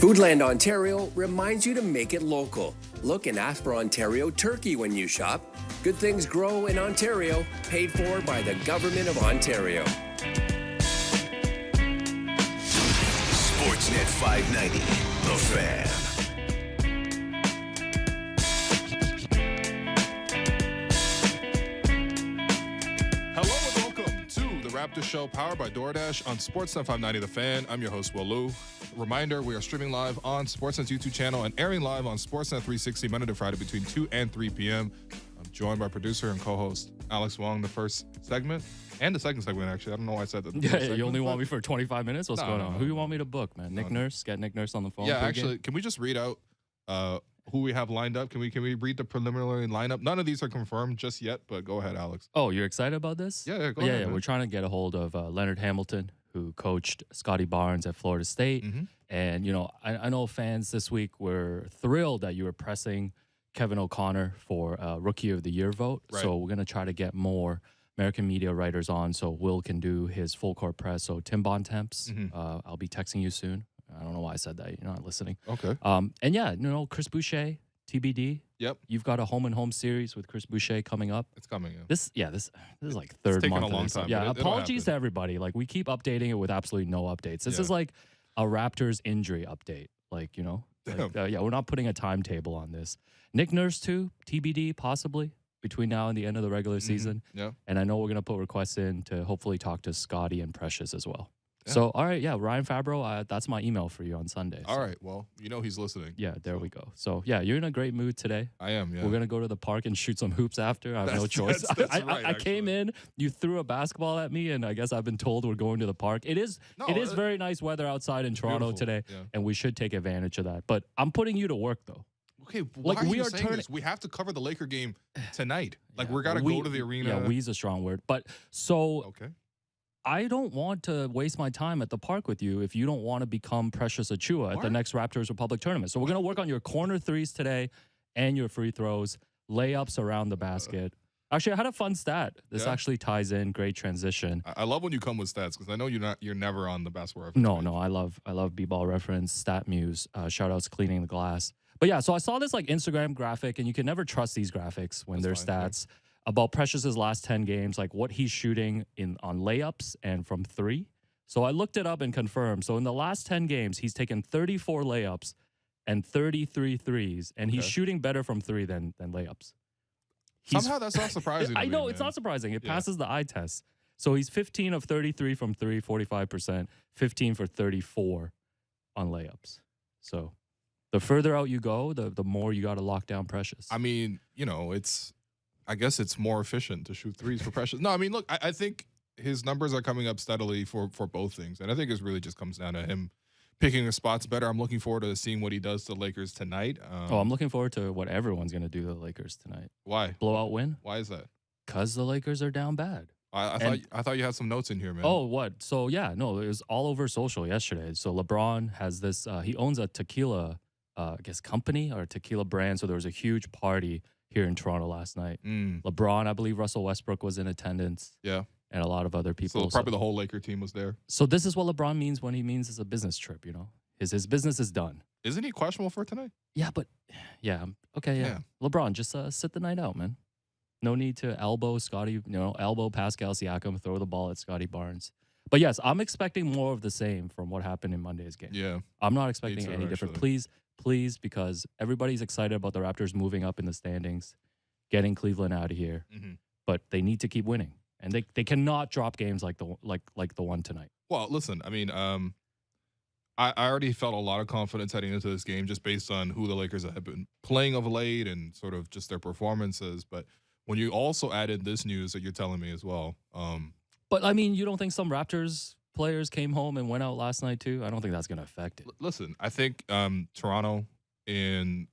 Foodland Ontario reminds you to make it local. Look and ask for Ontario turkey when you shop. Good things grow in Ontario, paid for by the Government of Ontario. Sportsnet 590, The Fan. Hello and welcome to the Raptors Show, powered by DoorDash on Sportsnet 590 The Fan. I'm your host, Walu. Reminder, we are streaming live on Sportsnet's YouTube channel and airing live on Sportsnet 360 Monday to Friday between 2 and 3 p.m. I'm joined by producer and co-host Alex Wong, the first segment, and the second segment, actually. I don't know why I said that. Yeah, you only want me for 25 minutes? What's going on? Who do you want me to book, man? Nick Nurse? Get Nick Nurse on the phone? Yeah, actually, can we just read out who we have lined up? Can we read the preliminary lineup? None of these are confirmed just yet, but go ahead, Alex. Oh, you're excited about this? Yeah, go ahead. Yeah, we're trying to get a hold of Leonard Hamilton, who coached Scotty Barnes at Florida State. Mm-hmm. And, you know, I know fans this week were thrilled that you were pressing Kevin O'Connor for Rookie of the Year vote. Right. So we're going to try to get more American media writers on so Will can do his full court press. So Tim Bontemps, I'll be texting you soon. I don't know why I said that. You're not listening. Okay. And yeah, you know, Chris Boucher, TBD. Yep. You've got a home and home series with Chris Boucher coming up. It's coming, yeah. This is like third taken month. a long time, Yeah, but it'll apologies to everybody. Like, we keep updating it with absolutely no updates. This is like a Raptors injury update. Like, you know, like, we're not putting a timetable on this. Nick Nurse too, TBD possibly between now and the end of the regular season. Yeah. And I know we're gonna put requests in to hopefully talk to Scotty and Precious as well. Yeah. So, all right, yeah, Ryan Fabro, that's my email for you on Sunday. All right, well, you know he's listening. Yeah, there we go. So, yeah, you're in a great mood today. I am, yeah. We're going to go to the park and shoot some hoops after. I have no choice. That's right, I came in, you threw a basketball at me, and I guess I've been told we're going to the park. It is very nice weather outside in Toronto today, and we should take advantage of that. But I'm putting you to work, though. Okay, why are you saying this? We have to cover the Laker game tonight. Like, we're got to go to the arena. Yeah, we's a strong word. But so... Okay. I don't want to waste my time at the park with you if you don't want to become Precious Achua at the next Raptors Republic tournament. So we're going to work on your corner threes today and your free throws, layups around the basket. Actually, I had a fun stat. This actually ties in. Great transition. I love when you come with stats because I know you're never on the basketball reference. No, I love B-ball reference, stat muse, shout outs cleaning the glass. But yeah, so I saw this like Instagram graphic, and you can never trust these graphics when they're stats. Yeah. About Precious's last 10 games, like what he's shooting on layups and from three. So I looked it up and confirmed. So in the last 10 games, he's taken 34 layups and 33 threes, and he's shooting better from three than layups. Somehow that's not surprising. I know, it's not surprising. It passes the eye test. So he's 15 of 33 from three, 45%, 15 for 34 on layups. So the further out you go, the more you got to lock down Precious. I mean, you know, I guess it's more efficient to shoot threes for Precious. No, I mean, look, I think his numbers are coming up steadily for both things. And I think it really just comes down to him picking his spots better. I'm looking forward to seeing what he does to the Lakers tonight. I'm looking forward to what everyone's going to do to the Lakers tonight. Why? Blowout win? Why is that? Because the Lakers are down bad. I thought you had some notes in here, man. Oh, what? So, yeah, no, it was all over social yesterday. So LeBron has this, he owns a tequila, I guess, company or tequila brand. So there was a huge party here in Toronto last night. LeBron, I believe Russell Westbrook was in attendance. Yeah. And a lot of other people. So probably the whole Laker team was there. So this is what LeBron means when he means it's a business trip, you know? His business is done. Isn't he questionable for tonight? Yeah, but, okay, yeah. LeBron, just sit the night out, man. No need to elbow Pascal Ciaco, throw the ball at Scotty Barnes. But yes, I'm expecting more of the same from what happened in Monday's game. Yeah. I'm not expecting any different. Please, because everybody's excited about the Raptors moving up in the standings, getting Cleveland out of here. But they need to keep winning. And they cannot drop games like the one tonight. Well, listen, I mean, I already felt a lot of confidence heading into this game just based on who the Lakers have been playing of late and sort of just their performances. But when you also added this news that you're telling me as well. But, I mean, you don't think some Raptors players came home and went out last night too? I don't think that's going to affect it. Listen, I think Toronto when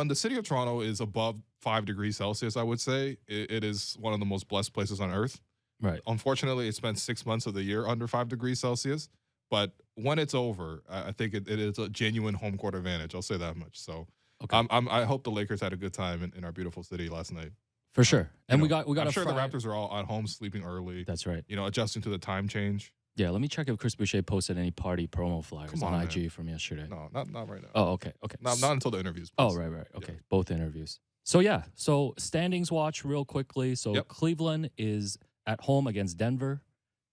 the city of Toronto is above 5 degrees Celsius, I would say it is one of the most blessed places on earth. Right. Unfortunately, it spent 6 months of the year under 5 degrees Celsius. But when it's over, I think it is a genuine home court advantage. I'll say that much. So I hope the Lakers had a good time in our beautiful city last night. For sure. And we got I'm sure the Raptors are all at home sleeping early. That's right. You know, adjusting to the time change. Yeah, let me check if Chris Boucher posted any party promo flyers Come on on, IG from yesterday. No, not right now. Oh, okay. Not until the interviews. Oh, please. right. Okay, both interviews. So yeah, so standings watch real quickly. So Yep. Cleveland is at home against Denver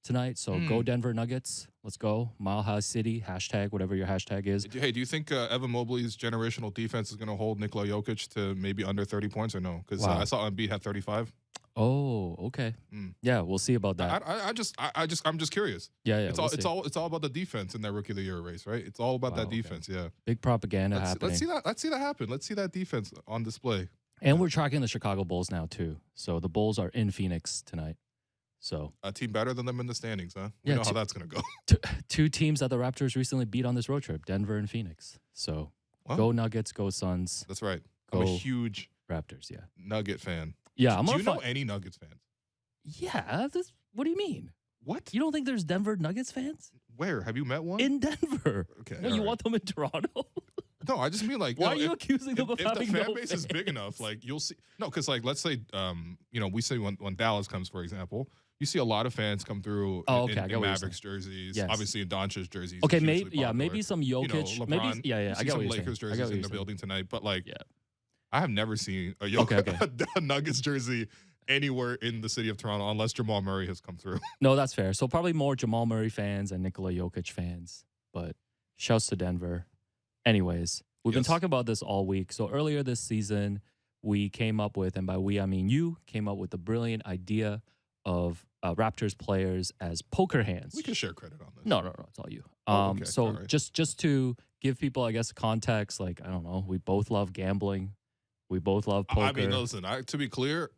tonight. So go Denver Nuggets. Let's go. Mile High City, hashtag, whatever your hashtag is. Hey, do you think Evan Mobley's generational defense is going to hold Nikola Jokic to maybe under 30 points or no? Because Wow. I saw Embiid had 35. Oh, okay. Yeah, we'll see about that. I'm just curious. Yeah, It's all about the defense in that Rookie of the Year race, right? It's all about that okay. defense. Yeah. Big propaganda happening. Let's see that happen. Let's see that defense on display. And we're tracking the Chicago Bulls now too. So the Bulls are in Phoenix tonight. So A team better than them in the standings, huh? We Yeah, know how that's going to go. two teams that the Raptors recently beat on this road trip, Denver and Phoenix. So Well, go Nuggets, go Suns, That's right. I'm a Go. huge Raptors. Yeah. Nugget fan. Yeah, I'm Do on you fi- know any Nuggets fans? Yeah, what do you mean? What? You don't think there's Denver Nuggets fans Where? Have you met one? in Denver? Okay, What, all you right. want them in Toronto? No, I just mean like Why know, are you if- accusing them of if the having fan no base is big fans? enough, like you'll see. No, because like let's say we say when Dallas comes, for example, you see a lot of fans come through Oh, in okay, I get what you're Mavericks jerseys, Yes. obviously in Doncic's jerseys. Okay, it's hugely maybe yeah, popular. maybe some You know, Jokic. maybe LeBron, yeah. you I see get some what you're Lakers saying. I get jerseys what in you're the saying. building tonight, but like Yeah. I have never seen a Okay. a Nuggets jersey anywhere in the city of Toronto unless Jamal Murray has come through. No, that's fair. So probably more Jamal Murray fans and Nikola Jokic fans. But shouts to Denver. Anyways, we've been Yes. talking about this all week. So earlier this season, we came up with, and by we I mean you, came up with the brilliant idea of Raptors players as poker hands. We can share credit on this. No, it's all you. Oh, okay. So All right. just to give people, I guess, context, like I don't know, we both love gambling, we both love poker. I mean, listen. To be clear,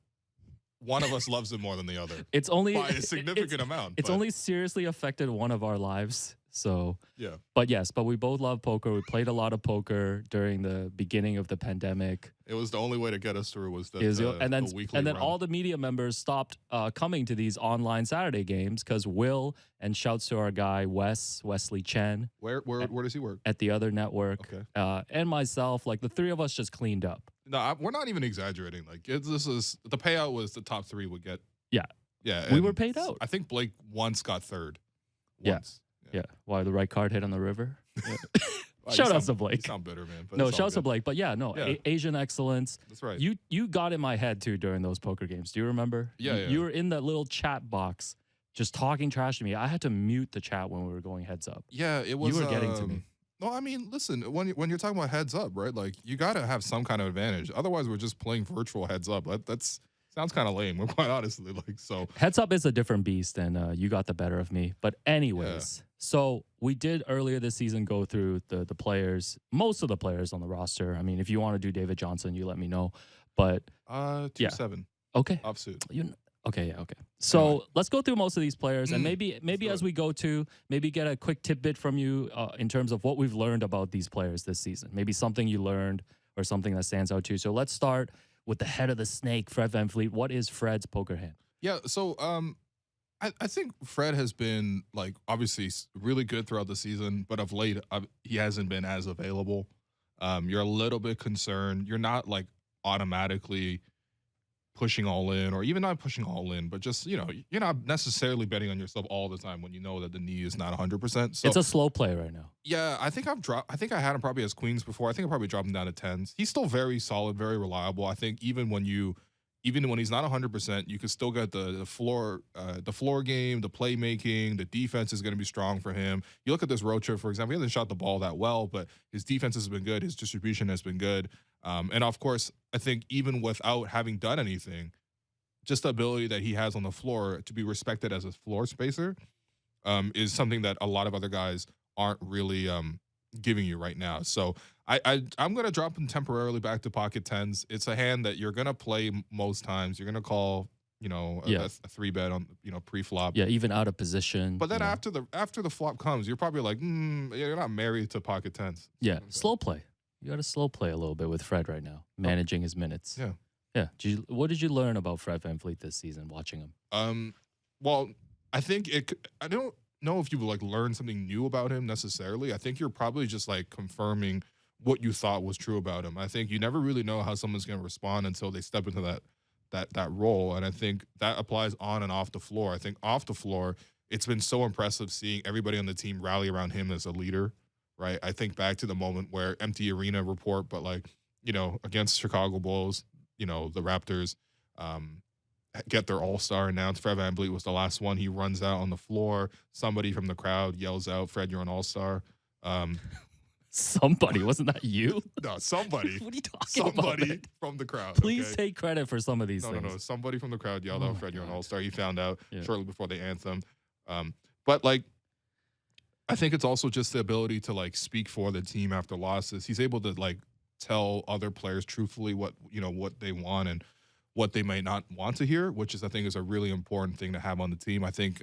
one of us loves it more than the other it's only by a significant amount. It's but only seriously affected one of our lives. So, yeah. but we both love poker. We played a lot of poker during the beginning of the pandemic. It was the only way to get us through was the weekly and then run. all the media members stopped coming to these online Saturday games because Will, and shouts to our guy Wesley Chen Where does he work? at the other network, Okay. and myself, like the three of us just cleaned up. No, we're not even exaggerating. Like this is the payout was the top three would get. Yeah. Yeah. We and were paid out. I think Blake once got third. Yeah. Once. Yeah, why the right card hit on the river? Yeah. Well, Shout you out to sound- Blake. You sound bitter, man. But No, it's all shouts to good. Blake. But yeah, no, Yeah. Asian excellence. That's right. You got in my head too during those poker games. Do you remember? Yeah, You were in that little chat box just talking trash to me. I had to mute the chat when we were going heads up. Yeah, it was. were getting to me. No, I mean, listen. When you're talking about heads up, right? Like you got to have some kind of advantage. Otherwise, we're just playing virtual heads up. That's sounds kind of lame. Quite honestly, like so. Heads up is a different beast, and you got the better of me. But anyways, so we did earlier this season go through the players, most of the players on the roster. I mean, if you want to do David Johnson, you let me know. But 2-7 okay, offsuit. Okay. So let's go through most of these players, and maybe do as it. we go to, maybe get a quick tidbit from you in terms of what we've learned about these players this season. Maybe something you learned or something that stands out to you. So let's start with the head of the snake, Fred VanVleet. What is Fred's poker hand? Yeah, so I think Fred has been like obviously really good throughout the season, but of late he hasn't been as available. You're a little bit concerned. You're not like automatically pushing all in, or even not pushing all in, but just you're not necessarily betting on yourself all the time when you know that the knee is not 100%. So It's a slow play right now. yeah, I think I had him probably as queens before. I think I probably dropped him down to 10s. He's still very solid, very reliable. I think even when he's not 100%, you can still get the floor game, the playmaking, the defense is going to be strong for him. You look at this road trip, for example, he hasn't shot the ball that well, but his defense has been good. His distribution has been good. And of course, I think even without having done anything, just the ability that he has on the floor to be respected as a floor spacer is something that a lot of other guys aren't really giving you right now. So I'm going to drop him temporarily back to pocket 10s. It's a hand that you're going to play most times. You're going to call, a 3-bet on, pre-flop. Yeah, even out of position. But then you know. after the flop comes, you're probably like, you're not married to pocket 10s. Yeah, slow play. You got to slow play a little bit with Fred right now, managing his minutes. Yeah. Yeah. What did you learn about Fred VanVleet this season watching him? Well, I think I don't know if you like learn something new about him necessarily. I think you're probably just like confirming what you thought was true about him. I think you never really know how someone's going to respond until they step into that role. And I think that applies on and off the floor. I think off the floor, it's been so impressive seeing everybody on the team rally around him as a leader, right? I think back to the moment where empty arena report, but like, against Chicago Bulls, the Raptors get their all-star announced. Fred VanVleet was the last one. He runs out on the floor. Somebody from the crowd yells out, "Fred, you're an all-star." Somebody, wasn't that you? No, somebody. What are you talking about? Somebody from the crowd. Please take credit for some of these things. No. Somebody from the crowd yelled out, "Fred, you're an all-star." He found out shortly before the anthem. But like, I think it's also just the ability to like speak for the team after losses. He's able to like tell other players truthfully what they want and what they might not want to hear, which is I think is a really important thing to have on the team. I think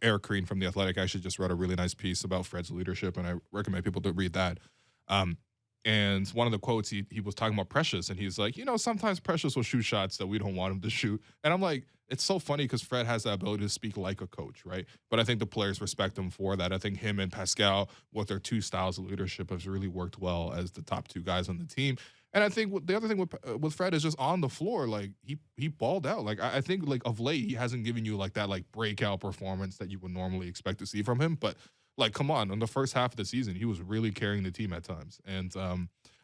Eric Green from The Athletic actually just wrote a really nice piece about Fred's leadership, and I recommend people to read that. And one of the quotes, he was talking about Precious, and he's like, sometimes Precious will shoot shots that we don't want him to shoot. And I'm like, it's so funny because Fred has the ability to speak like a coach, right? But I think the players respect him for that. I think him and Pascal, with their two styles of leadership, has really worked well as the top two guys on the team. And I think the other thing with Fred is just on the floor, like he balled out. Like I think like of late he hasn't given you like that like breakout performance that you would normally expect to see from him. But like, come on, in the first half of the season, he was really carrying the team at times. And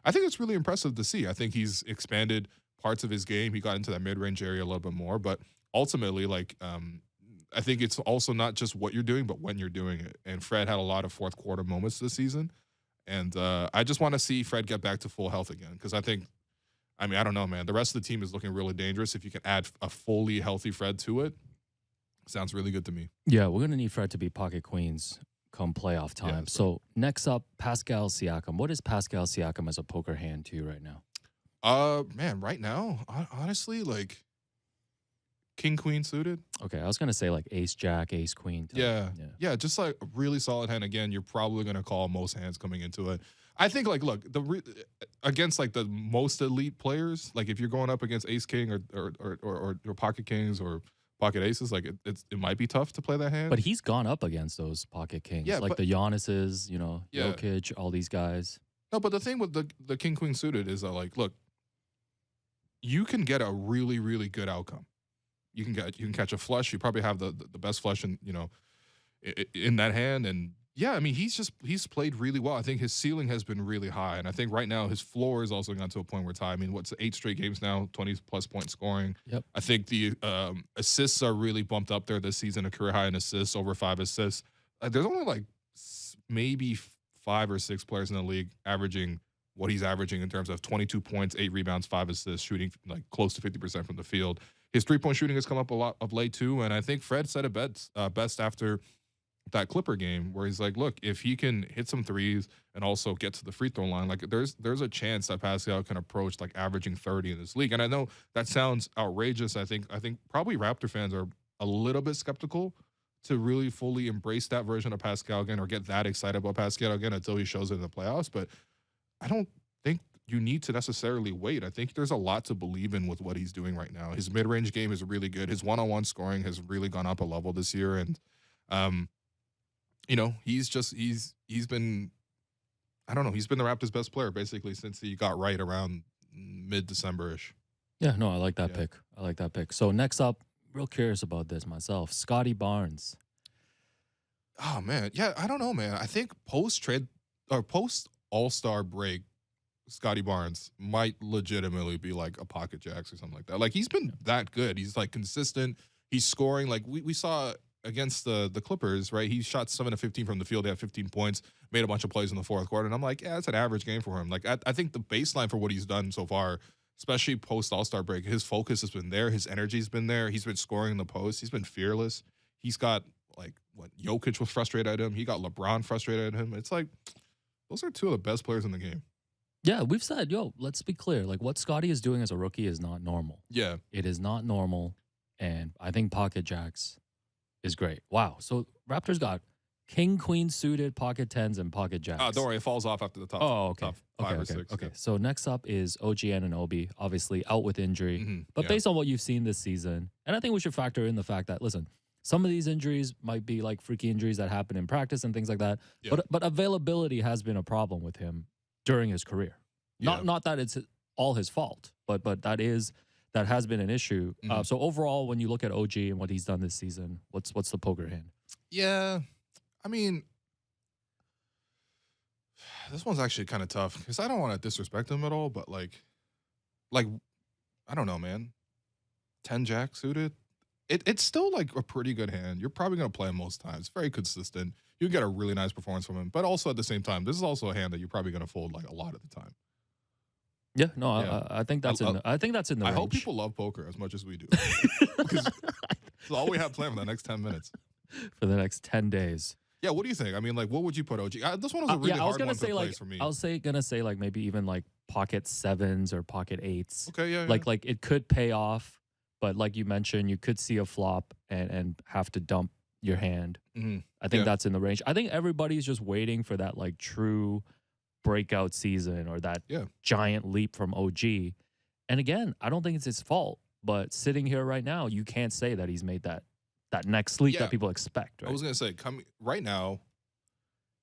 I think it's really impressive to see. I think he's expanded parts of his game. He got into that mid-range area a little bit more. But ultimately, like, I think it's also not just what you're doing, but when you're doing it. And Fred had a lot of fourth quarter moments this season. And I just want to see Fred get back to full health again. Because I don't know, man. The rest of the team is looking really dangerous. If you can add a fully healthy Fred to it, sounds really good to me. Yeah, we're going to need Fred to be pocket queens come playoff time. Yeah, so next up, Pascal Ciaco. What is Pascal Ciaco as a poker hand to you right now? Man, right now, honestly, like king queen suited. Okay, I was gonna say like ace jack, ace queen. Yeah, just like a really solid hand. Again, you're probably gonna call most hands coming into it. I think like look against like the most elite players. Like if you're going up against ace king or pocket kings or pocket aces, like it might be tough to play that hand. But he's gone up against those pocket kings, like the Giannis's, Jokic, all these guys. No, but the thing with the king queen suited is that like, look, you can get a really really good outcome. You can catch a flush. You probably have the best flush in that hand. And yeah, I mean he's played really well. I think his ceiling has been really high, and I think right now his floor is also gotten to a point where it's high. I mean, what's 8 straight games now, 20+ point scoring. Yep. I think the assists are really bumped up there this season, a career high in assists, over 5 assists. There's only like maybe 5 or 6 players in the league averaging what he's averaging in terms of 22 points, 8 rebounds, 5 assists, shooting like close to 50% from the field. His 3-point shooting has come up a lot of late too, and I think Fred said it best after that Clipper game, where he's like, look, if he can hit some threes and also get to the free throw line, like there's a chance that Pascal can approach like averaging 30 in this league. And I know that sounds outrageous. I think probably Raptor fans are a little bit skeptical to really fully embrace that version of Pascal again or get that excited about Pascal again until he shows it in the playoffs. But I don't think you need to necessarily wait. I think there's a lot to believe in with what he's doing right now. His mid-range game is really good. His one-on-one scoring has really gone up a level this year. And, he's been, I don't know, he's been the Raptors' best player basically since he got right around mid-December-ish. Yeah, no, I like that pick. I like that pick. So next up, real curious about this myself, Scotty Barnes. Oh, man. Yeah, I don't know, man. I think post-trade or post-All-Star break, Scotty Barnes might legitimately be like a pocket jacks or something like that. Like he's been that good. He's like consistent. He's scoring. Like we saw against the Clippers, right? He shot 7 of 15 from the field. He had 15 points, made a bunch of plays in the fourth quarter. And I'm like, yeah, it's an average game for him. Like I think the baseline for what he's done so far, especially post All-Star break, his focus has been there. His energy's been there. He's been scoring in the post. He's been fearless. He's got like what Jokic was frustrated at him. He got LeBron frustrated at him. It's like those are two of the best players in the game. Yeah, we've said, let's be clear. Like, what Scotty is doing as a rookie is not normal. Yeah. It is not normal, and I think pocket jacks is great. Wow. So Raptors got king, queen suited, pocket tens, and pocket jacks. Oh, don't worry. It falls off after the top. Oh, okay. Top 5 or 6. Okay. So next up is Ogn and Obi, obviously out with injury. But based on what you've seen this season, and I think we should factor in the fact that, listen, some of these injuries might be like freaky injuries that happen in practice and things like that. Yeah. But availability has been a problem with him during his career. Not that it's all his fault, but that has been an issue. So overall, when you look at OG and what he's done this season, what's the poker hand? Yeah, I mean, this one's actually kind of tough because I don't want to disrespect him at all, but like I don't know, man. 10 jack suited. It's still like a pretty good hand. You're probably gonna play him most times. Very consistent. You get a really nice performance from him, but also at the same time, this is also a hand that you're probably gonna fold like a lot of the time. Yeah, no, Yeah. I think that's I think that's in the I range. hope people love poker as much as we do. Because it's all we have planned for the next 10 minutes. for the next 10 days. Yeah, what do you think? I mean, like, what would you put OG? This one was a really I was hard gonna one say to like place for me. I was gonna say like maybe even like pocket sevens or pocket eights. Okay, yeah, Like it could pay off, but like you mentioned, you could see a flop and have to dump your hand. Mhm. I think Yeah. that's in the range. I think everybody's just waiting for that like true breakout season or that Yeah. giant leap from OG. And again, I don't think it's his fault, but sitting here right now, you can't say that he's made that next leap Yeah. that people expect. Right? I was gonna say, right now,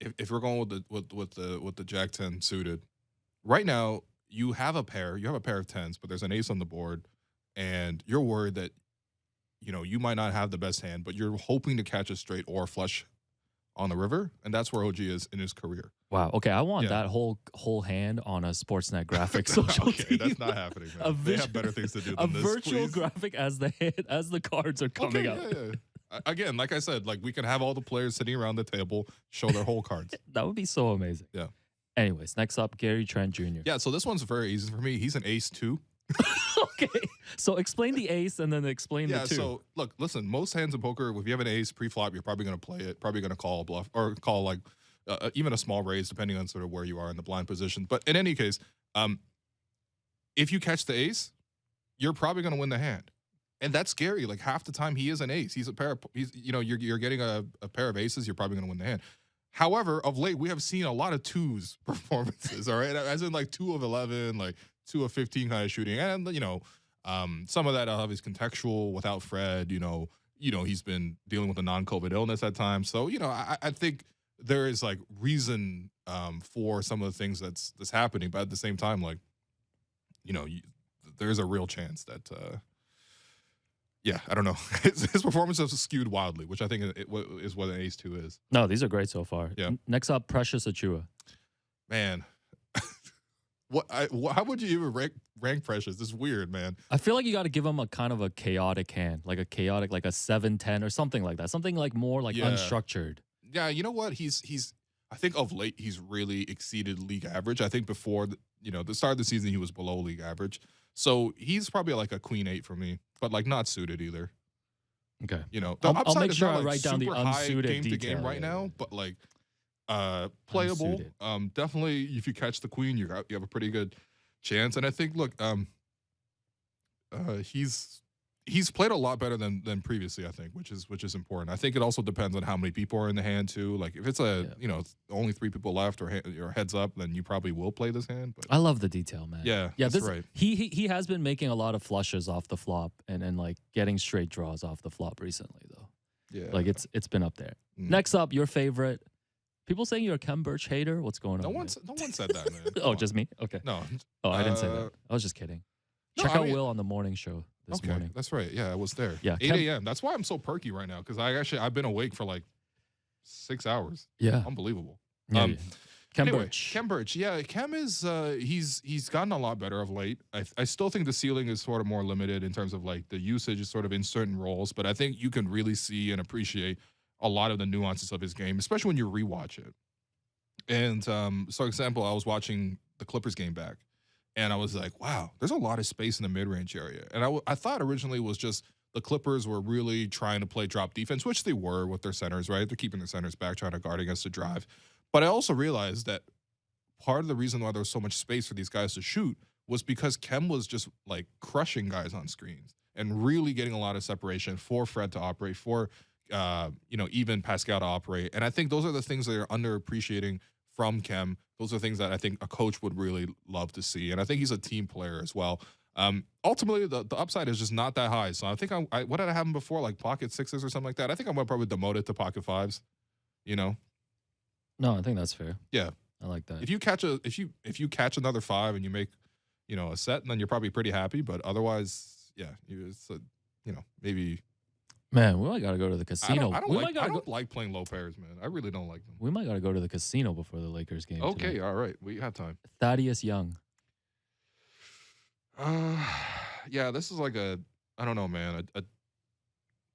if we're going with the Jack 10 suited, right now you have a pair of tens, but there's an ace on the board, and you're worried that you might not have the best hand, but you're hoping to catch a straight or flush on the river, and that's where OG is in his career. Wow. Okay, I want Yeah. that whole hand on a Sportsnet graphic social Okay, team. that's not happening, man. They have better things to do A than this. virtual Please. graphic as the cards are coming Okay, out. yeah. Again, like I said, like we can have all the players sitting around the table show their whole cards. That would be so amazing. Yeah. Anyways, next up, Gary Tran Jr. Yeah, so this one's very easy for me. He's an ace 2. Okay. So explain the ace and then explain Yeah, the two. so look, listen, most hands in poker, if you have an ace pre-flop, you're probably going to play it, probably going to call a bluff or call like even a small raise, depending on sort of where you are in the blind position. But in any case, if you catch the ace, you're probably going to win the hand. And that's scary. Like half the time he is an ace. He's a pair of, you're getting a pair of aces, you're probably going to win the hand. However, of late, we have seen a lot of twos performances, all right? As in like 2 of 11, like 2 of 15 kind of shooting. And, some of that obviously contextual without Fred, he's been dealing with a non-COVID illness at times. So, I think there is like reason for some of the things that's happening. But at the same time, like, there's a real chance that, I don't know. His performance has skewed wildly, which I think is what an ace 2 is. No, these are great so far. Yeah. Next up, Precious Achua. Man, how would you even rank Precious? This is weird, man. I feel like you got to give him a kind of a chaotic hand, like a 7-10 or something like that. Something like more like Yeah. unstructured. Yeah, you know what? He's I think of late he's really exceeded league average. I think before the start of the season he was below league average. So he's probably like a queen 8 for me, but like not suited either. Okay. The I'll upside make is sure not, I like, write down the super high unsuited game to detail, game right yeah, now, yeah. but like playable. Unsuited. Definitely if you catch the queen, you have a pretty good chance. And I think look, he's played a lot better than previously, I think, which is important. I think it also depends on how many people are in the hand too. Like if it's it's only 3 people left or heads up, then you probably will play this hand. But I love the detail, man. yeah, This, that's right. He has been making a lot of flushes off the flop and like getting straight draws off the flop recently though. Yeah, Like it's been up there. Mm. Next up, your favorite. People saying you're a Kem Birch hater. What's going no on? one said that, man. Come Oh, on. just me? Okay. No. Oh, I didn't say Uh, that. I was just kidding. no, Check I out mean- Will on the morning show this Okay, morning. that's right. Yeah, I was there. Yeah, 8 a.m. That's why I'm so perky right now because I've been awake for like 6 hours. Yeah. Unbelievable. Yeah, yeah. Kem Anyway, Birch. Kem Birch. Yeah, Kem is he's gotten a lot better of late. I still think the ceiling is sort of more limited in terms of like the usage is sort of in certain roles, but I think you can really see and appreciate a lot of the nuances of his game, especially when you rewatch it. And so, example, I was watching the Clippers game back, and I was like, wow, there's a lot of space in the mid-range area. And I thought originally it was just the Clippers were really trying to play drop defense, which they were with their centers, right? They're keeping their centers back, trying to guard against the drive. But I also realized that part of the reason why there was so much space for these guys to shoot was because Kem was just like crushing guys on screens and really getting a lot of separation for Fred to operate, for even Pascal to operate. And I think those are the things that are underappreciating from Kem. Those are things that I think a coach would really love to see. And I think he's a team player as well. Ultimately, the upside is just not that high. So I think what did I have him before? Like pocket 6s or something like that. I think I'm going to probably demote it to pocket 5s, No, I think that's fair. Yeah. I like that. If you catch another 5 and you make, a set, then you're probably pretty happy. But otherwise, yeah, it's maybe Man, we might gotta go to the I casino. don't, I don't, we like, might gotta I go. don't like playing low pairs, man. I really don't like them. We might gotta go to the casino before the Lakers game. Okay, tonight. all right. We have time. Thaddeus Young. Yeah, this is like I don't know, man,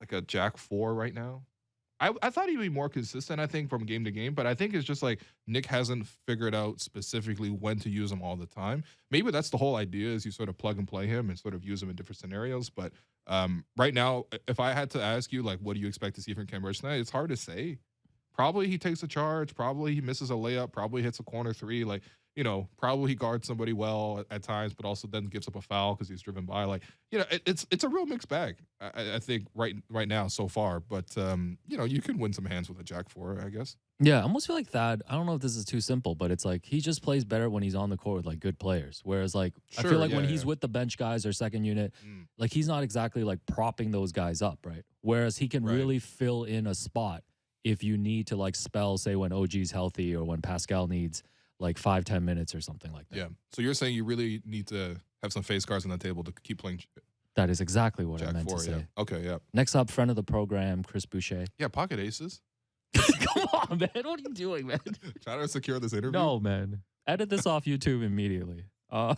like a Jack 4 right now. I thought he'd be more consistent, I think, from game to game, but I think it's just like Nick hasn't figured out specifically when to use him all the time. Maybe that's the whole idea, is you sort of plug and play him and sort of use him in different scenarios. But right now, if I had to ask you, like, what do you expect to see from Cam Reddish tonight? It's hard to say. Probably he takes a charge. Probably he misses a layup. Probably hits a corner three. Like, probably he guards somebody well at times, but also then gives up a foul because he's driven by. Like, it's a real mixed bag. I think right now so far. But you can win some hands with a Jack 4, I guess. Yeah, I almost feel like Thad. I don't know if this is too simple, but it's like he just plays better when he's on the court with like good players. Whereas like I feel like when he's with the bench guys or second unit, like he's not exactly like propping those guys up, right? Whereas he can really fill in a spot if you need to like spell, say when OG's healthy or when Pascal needs like 5-10 minutes or something like that. Yeah. So you're saying you really need to have some face cards on the table to keep playing That is exactly what Jack I meant 4, to say. yeah. Okay, yeah. Next up, friend of the program, Chris Boucher. Yeah, pocket aces. Come on, man. What are you doing, man? Trying to secure this interview. No, man. Edit this off YouTube immediately. The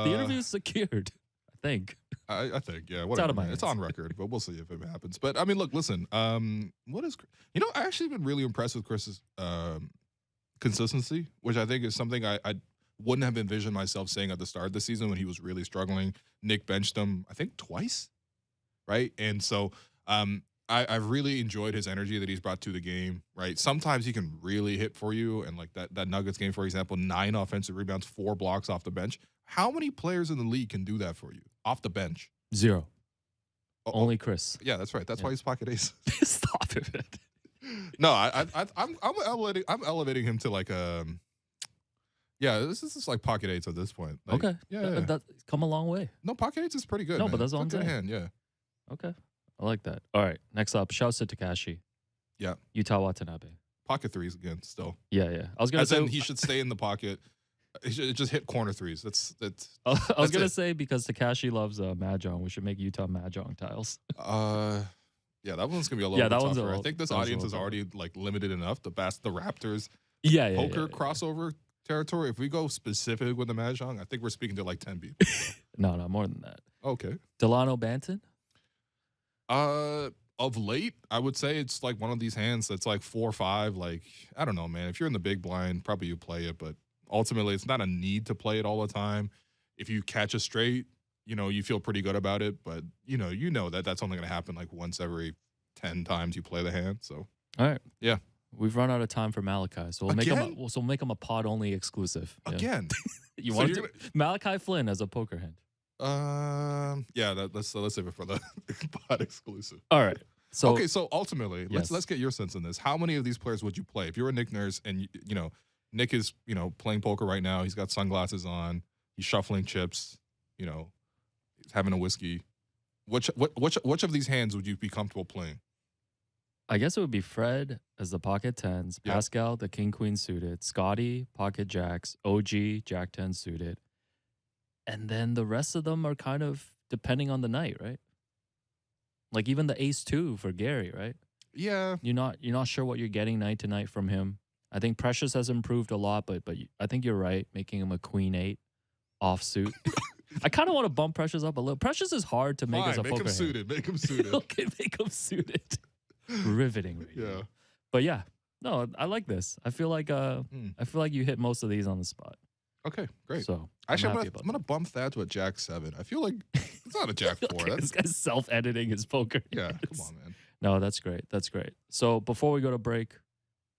interview is secured, I think. I think, yeah. Whatever, out of my it's hands. on record, but we'll see if it happens. But I mean, look, listen. What is? I actually been really impressed with Chris's consistency, which I think is something I wouldn't have envisioned myself saying at the start of the season when he was really struggling. Nick benched him, I think, twice, right? And so I've really enjoyed his energy that he's brought to the game, right? Sometimes he can really hit for you, and like that Nuggets game, for example, 9 offensive rebounds, 4 blocks off the bench. How many players in the league can do that for you off the bench? 0. Oh, Only Chris. Yeah, that's right. That's why he's pocket ace. Stop it. No, I'm elevating him to like this is like pocket eights at this point. Like, Okay. Yeah. That's come a long way. No, pocket eights is pretty good. No, man. but that's It's all a I'm good saying. hand, yeah. Okay. I like that. All right. Next up, shouts to Takashi. Yeah. Utah Watanabe. Pocket threes again, still. Yeah. I was gonna say he should stay in the pocket. He should just hit corner threes. That's I was that's gonna it. say because Takashi loves Mahjong, we should make Utah Mahjong tiles. Yeah, that one's gonna be a little Yeah, bit that one's a tougher. I little- think this that one's a audience is little already like limited enough. The Raptors Yeah. poker crossover territory. If we go specific with the Mahjong, I think we're speaking to like 10 people. No, more than that. Okay. Delano Banton. Of late, I would say it's like one of these hands that's like 4 or 5. Like, I don't know, man. If you're in the big blind, probably you play it, but ultimately it's not a need to play it all the time. If you catch a straight, you feel pretty good about it, but you know that that's only going to happen like once every 10 times you play the hand. So, All right. yeah. We've run out of time for Malachi, so we'll make him a pod only exclusive. Yeah. Again. You So want you're to Malachi Flynn as a poker hand. Yeah, let's save it for the pod exclusive. All right. So okay, so ultimately, Yes. let's get your sense on this. How many of these players would you play if you're a Nick Nurse and Nick is playing poker right now? He's got sunglasses on. He's shuffling chips. He's having a whiskey. Which of these hands would you be comfortable playing? I guess it would be Fred as the pocket tens, Yeah. Pascal the king queen suited, Scotty pocket jacks, OG jack 10 suited, and then the rest of them are kind of depending on the night, right? Like even the ace 2 for Gary, right? Yeah. You're not sure what you're getting night to night from him. I think Precious has improved a lot, but I think you're right, making him a queen 8 offsuit. I kind of want to bump Precious up a little. Precious is hard to make Fine, as a make poker him hand. suited. Make him suited. Okay, make him suited. Riveting. Right Yeah. now. But yeah, no, I like this. I feel like you hit most of these on the spot. Okay, great. So Actually, I'm I'm happy about gonna bump that to a Jack 7. I feel like it's not a Jack 4. Okay, this That's guy's self-editing his poker. yeah. hands. Come on, man. No, that's great. That's great. So before we go to break,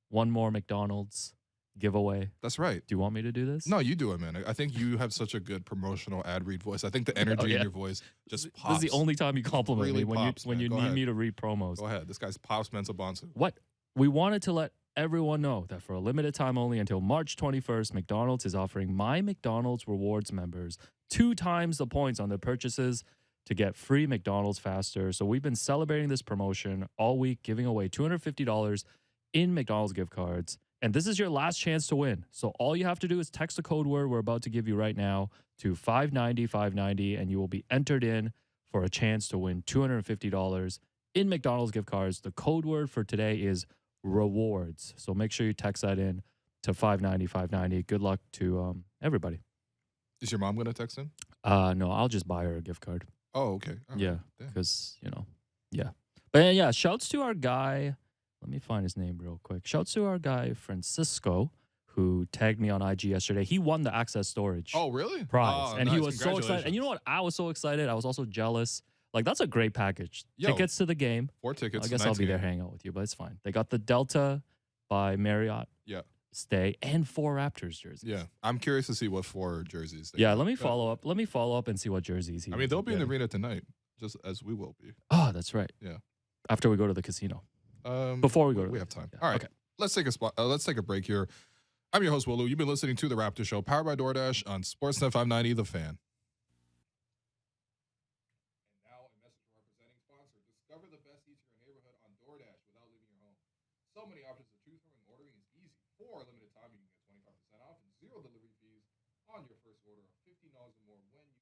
one more McDonald's giveaway. That's right. Do you want me to do this? No, you do it, man. I think you have such a good promotional ad read voice. I think the energy yeah. in your voice just This pops. is the only time you compliment Really me when pops, you when man. you Go need ahead. me to read promos. Go ahead. This guy's pops Mensa Bonsu. What? We wanted to let everyone know that for a limited time only until March 21st, McDonald's is offering My McDonald's Rewards members 2 times the points on their purchases to get free McDonald's faster. So we've been celebrating this promotion all week, giving away $250 in McDonald's gift cards. And this is your last chance to win. So all you have to do is text the code word we're about to give you right now to 590, and you will be entered in for a chance to win $250 in McDonald's gift cards. The code word for today is rewards. So make sure you text that in to 590. Good luck to everybody. Is your mom going to text in? No, I'll just buy her a gift card. Oh, okay. All right. Yeah, Damn. because, yeah. But yeah, shouts to our guy. Let me find his name real quick. Shouts to our guy, Francisco, who tagged me on IG yesterday. He won the Access Storage Oh, really? prize. Oh, and he nice. was so excited. And you know what? I was so excited. I was also jealous. Like, that's a great package. Yo, Tickets to the game. 4 tickets. I guess I'll be there hanging out with you, but it's fine. They got the Delta by Marriott Yeah. stay and 4 Raptors jerseys. Yeah. I'm curious to see what 4 jerseys they Yeah, got. let me follow up. Let me follow up and see what jerseys he I mean, they'll be in the getting. arena tonight, just as we will be. Oh, that's right. Yeah. After we go to the casino. Before we go to we the- have time. yeah. All right. Okay. Let's take a break here. I'm your host, Willu. You've been listening to The Raptors Show, powered by DoorDash on Sportsnet 590, The Fan. And now a message from our presenting sponsor. Discover the best eats in your neighborhood on DoorDash without leaving your home. So many options to choose from, and ordering is easy. For a limited time, you can get 25% off and 0 delivery fees on your first order of $15 or more when you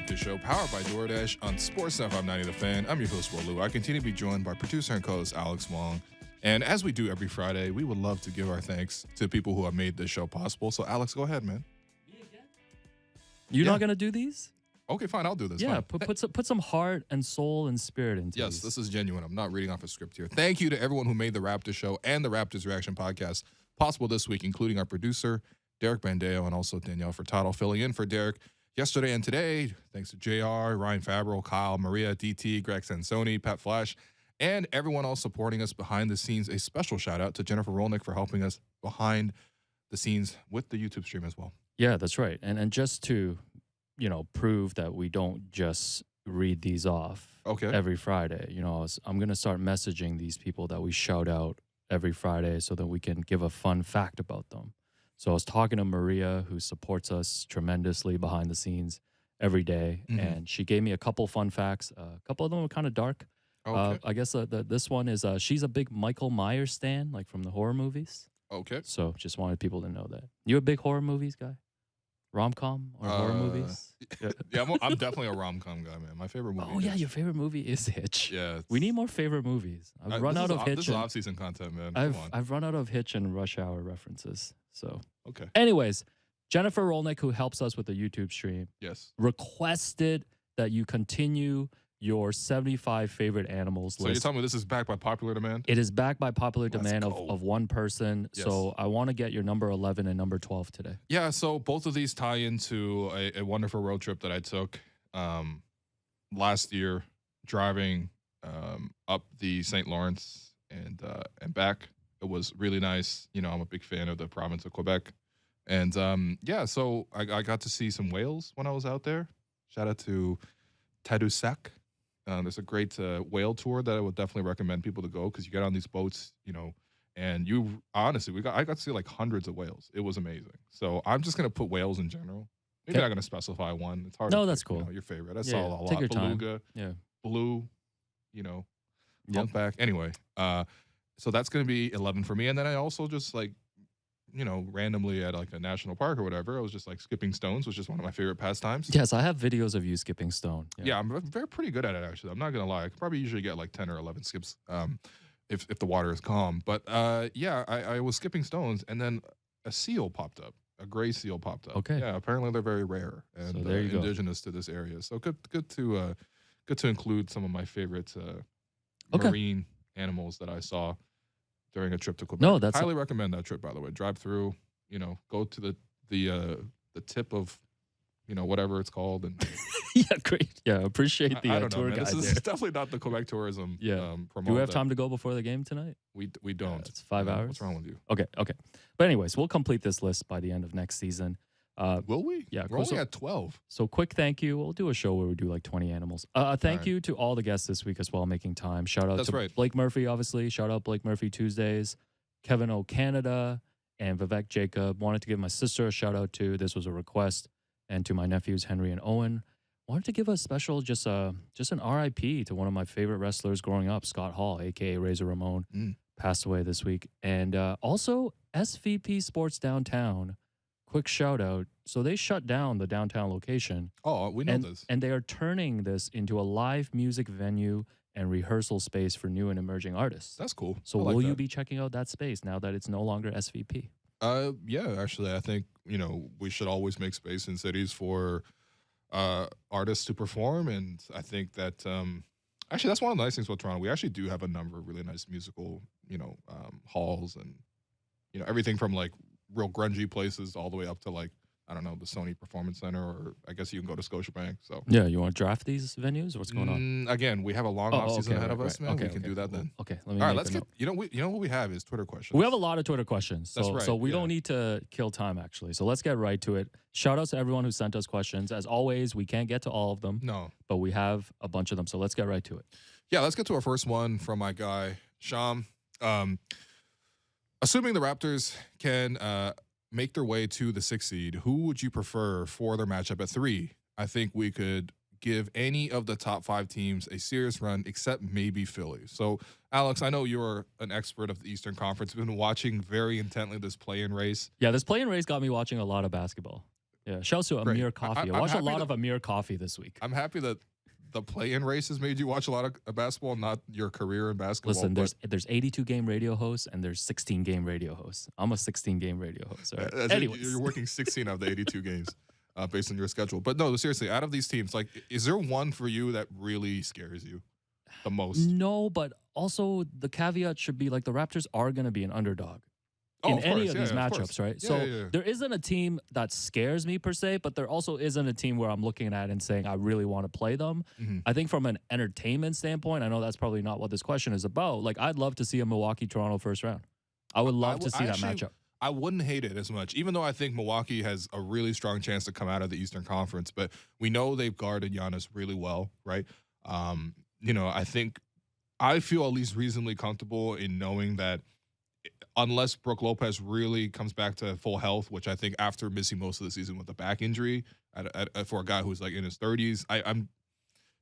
Raptors Show, powered by DoorDash on Sportsnet 590 The Fan. I'm your host, Walu. I continue to be joined by producer and co-host Alex Wong. And as we do every Friday, we would love to give our thanks to people who have made this show possible. So, Alex, go ahead, man. You're not going to do these? Okay, fine. I'll do this. Yeah, fine. put some heart and soul and spirit into Yes, these. this is genuine. I'm not reading off a script here. Thank you to everyone who made the Raptors Show and the Raptors Reaction Podcast possible this week, including our producer, Derek Bandeo, and also Danielle Furtado filling in for Derek yesterday and today. Thanks to JR, Ryan Fabro, Kyle, Maria, DT, Greg Sansoni, Pat Flash, and everyone else supporting us behind the scenes. A special shout out to Jennifer Rolnick for helping us behind the scenes with the YouTube stream as well. Yeah, that's right. And just to, prove that we don't just read these off every Friday, I'm going to start messaging these people that we shout out every Friday so that we can give a fun fact about them. So I was talking to Maria, who supports us tremendously behind the scenes every day, and she gave me a couple fun facts. A couple of them were kind of dark. Okay. I guess this one is she's a big Michael Myers stan, like from the horror movies. Okay. So just wanted people to know that. You a big horror movies guy? Rom-com or horror movies? Yeah, I'm definitely a rom-com guy, man. My favorite movie. Oh, yeah, your favorite movie is Hitch. Yeah. We need more favorite movies. I've run out of Hitch. This is off-season content, man. I've run out of Hitch and Rush Hour references. So, okay. Anyways, Jennifer Rolnick, who helps us with the YouTube stream, requested that you continue your 75 favorite animals So list. you're telling me this is backed by popular demand? It is backed by popular demand of one person. Yes. So I want to get your number 11 and number 12 today. Yeah, so both of these tie into a wonderful road trip that I took last year, driving up the St. Lawrence and back. It was really nice. I'm a big fan of the province of Quebec. And so I got to see some whales when I was out there. Shout out to Tadoussac. There's a great whale tour that I would definitely recommend people to go because you get on these boats, and you honestly, I got to see like hundreds of whales. It was amazing. So I'm just gonna put whales in general. Maybe not gonna specify one. It's hard. No, to that's pick, cool. Your favorite. I saw a lot. Take your Beluga, time. Yeah. blue, humpback. Anyway, so that's gonna be 11 for me. And then I also just randomly at like a national park or whatever, I was just like skipping stones, which is one of my favorite pastimes. Yes, I have videos of you skipping stone. Yeah, I'm very pretty good at it actually. I'm not gonna lie. I could probably usually get like 10 or 11 skips if the water is calm. But I was skipping stones and then a seal popped up. A gray seal popped up. Okay. Yeah, apparently they're very rare and So there you go. indigenous to this area. So good to include some of my favorite marine animals that I saw during a trip to Quebec. No, that's highly recommend that trip, by the way. Drive through, go to the tip of, whatever it's called. And yeah, great. Yeah, appreciate the I don't know, tour man. guide This there. is definitely not the Quebec tourism. Promote. Do we have time to go before the game tonight? We don't. It's 5 hours. What's wrong with you? Okay. But anyways, we'll complete this list by the end of next season. Will we? Yeah, we're only at 12. So quick thank you. We'll do a show where we do like 20 animals. Thank you to all the guests this week as well, making time. Shout out to Blake Murphy, obviously. Shout out Blake Murphy Tuesdays. Kevin O. Canada and Vivek Jacob. Wanted to give my sister a shout out too. This was a request. And to my nephews, Henry and Owen. Wanted to give a special, just an RIP to one of my favorite wrestlers growing up, Scott Hall, a.k.a. Razor Ramon. Passed away this week. And also SVP Sports Downtown. Quick shout out. So they shut down the downtown location. Oh, we know this. And they are turning this into a live music venue and rehearsal space for new and emerging artists. That's cool. So will you be checking out that space now that it's no longer SVP? Yeah, actually, I think, we should always make space in cities for artists to perform. And I think that, actually, that's one of the nice things about Toronto. We actually do have a number of really nice musical, halls and, everything from like real grungy places all the way up to like, I don't know, the Sony Performance Center, or I guess you can go to Scotiabank. So yeah, you want to draft these venues? What's going on? Again, we have a long off season ahead of us, man. We can do that then. Okay, all right, let's get. You know what we have is Twitter questions. We have a lot of Twitter questions. So, That's right. So we don't need to kill time actually. So let's get right to it. Shout out to everyone who sent us questions. As always, we can't get to all of them. No, but we have a bunch of them. So let's get right to it. Yeah, let's get to our first one from my guy Sham. Assuming the Raptors can make their way to the 6th seed, who would you prefer for their matchup at 3? I think we could give any of the top 5 teams a serious run, except maybe Philly. So, Alex, I know you're an expert of the Eastern Conference. You've been watching very intently this play-in race. Yeah, this play-in race got me watching a lot of basketball. Yeah, shouts to Great. Amir Coffee. I I'm watched a happy lot that- of Amir Coffee this week. I'm happy that the play-in races made you watch a lot of basketball, not your career in basketball. Listen, but there's 82 game radio hosts and there's 16 game radio hosts. I'm a 16 game radio host. All right? as in Anyways, you're working 16 of the 82 games based on your schedule. But no, seriously, out of these teams, like, is there one for you that really scares you the most? no, but also the caveat should be like the Raptors are going to be an underdog in of any course. of Yeah, these yeah, of matchups, course. right? Yeah, So yeah, yeah. there isn't a team that scares me per se, but there also isn't a team where I'm looking at and saying I really want to play them. Mhm. I think from an entertainment standpoint, I know that's probably not what this question is about. Like I'd love to see a Milwaukee-Toronto first round. I would love to see that matchup. I wouldn't hate it as much, even though I think Milwaukee has a really strong chance to come out of the Eastern Conference. But we know they've guarded Giannis really well, right? I feel at least reasonably comfortable in knowing that unless Brook Lopez really comes back to full health, which I think after missing most of the season with a back injury for a guy who's like in his 30s, I'm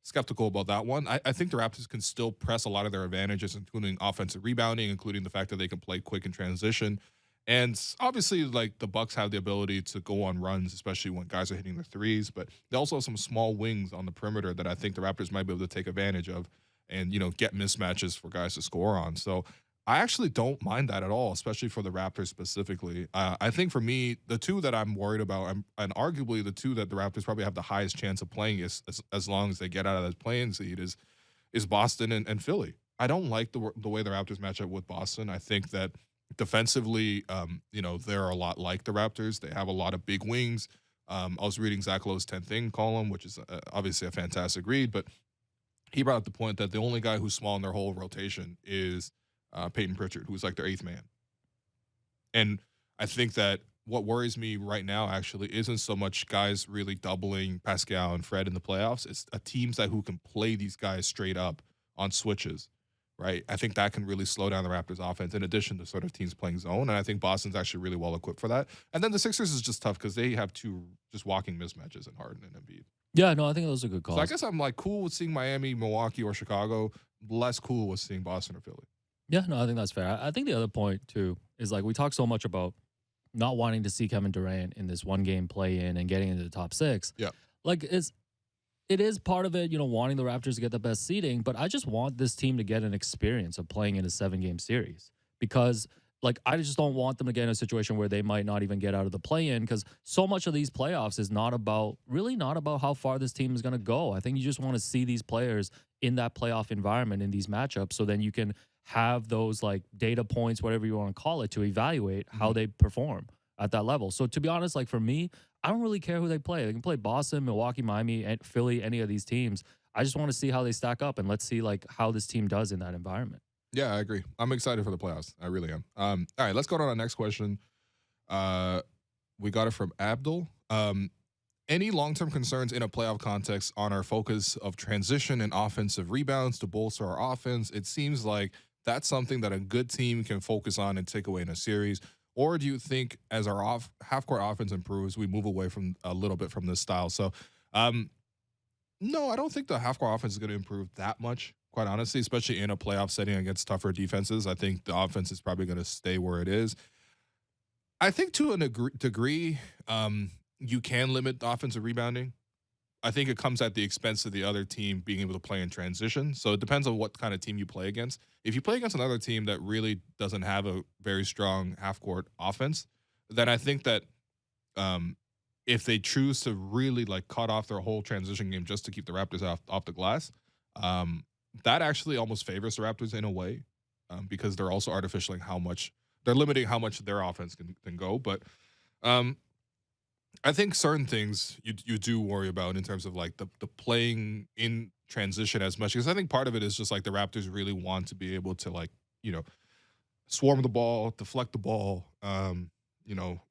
skeptical about that one. I think the Raptors can still press a lot of their advantages, including offensive rebounding, including the fact that they can play quick in transition. And obviously, like, the Bucks have the ability to go on runs, especially when guys are hitting their threes. But they also have some small wings on the perimeter that I think the Raptors might be able to take advantage of and, get mismatches for guys to score on. So I actually don't mind that at all, especially for the Raptors specifically. I think for me, the two that I'm worried about, and arguably the two that the Raptors probably have the highest chance of playing as long as they get out of that playing seed is Boston and Philly. I don't like the way the Raptors match up with Boston. I think that defensively, they're a lot like the Raptors. They have a lot of big wings. I was reading Zach Lowe's 10th thing column, which is obviously a fantastic read, but he brought up the point that the only guy who's small in their whole rotation is Peyton Pritchard, who's like their 8th man. And I think that what worries me right now actually isn't so much guys really doubling Pascal and Fred in the playoffs. It's teams who can play these guys straight up on switches, right? I think that can really slow down the Raptors offense in addition to sort of teams playing zone. And I think Boston's actually really well equipped for that. And then the Sixers is just tough because they have two just walking mismatches in Harden and Embiid. Yeah, no, I think those are good calls. So I guess I'm like cool with seeing Miami, Milwaukee, or Chicago. Less cool with seeing Boston or Philly. Yeah, no, I think that's fair. I think the other point too is like we talk so much about not wanting to see Kevin Durant in this one game play in and getting into the top 6. Yeah. Like it is part of it, wanting the Raptors to get the best seeding, but I just want this team to get an experience of playing in a 7-game series because like I just don't want them to get in a situation where they might not even get out of the play-in because so much of these playoffs is not about how far this team is going to go. I think you just want to see these players in that playoff environment in these matchups so then you can have those like data points, whatever you want to call it, to evaluate how they perform at that level. So to be honest, like for me, I don't really care who they play. They can play Boston, Milwaukee, Miami, and Philly, any of these teams. I just want to see how they stack up and let's see like how this team does in that environment. Yeah, I agree. I'm excited for the playoffs. I really am. All right, let's go to our next question. We got it from Abdul. Any long-term concerns in a playoff context on our focus of transition and offensive rebounds to bolster our offense? It seems like that's something that a good team can focus on and take away in a series. Or do you think as our half-court offense improves, we move away from a little bit from this style? So, no, I don't think the half-court offense is going to improve that much, quite honestly, especially in a playoff setting against tougher defenses. I think the offense is probably going to stay where it is. I think to a degree, you can limit the offensive rebounding. I think it comes at the expense of the other team being able to play in transition. So it depends on what kind of team you play against. If you play against another team that really doesn't have a very strong half-court offense, then I think that if they choose to really like cut off their whole transition game just to keep the Raptors off the glass, that actually almost favors the Raptors in a way because they're also they're limiting how much their offense can go. But I think certain things you do worry about in terms of like the playing in transition as much, because I think part of it is just like the Raptors really want to be able to like, swarm the ball, deflect the ball.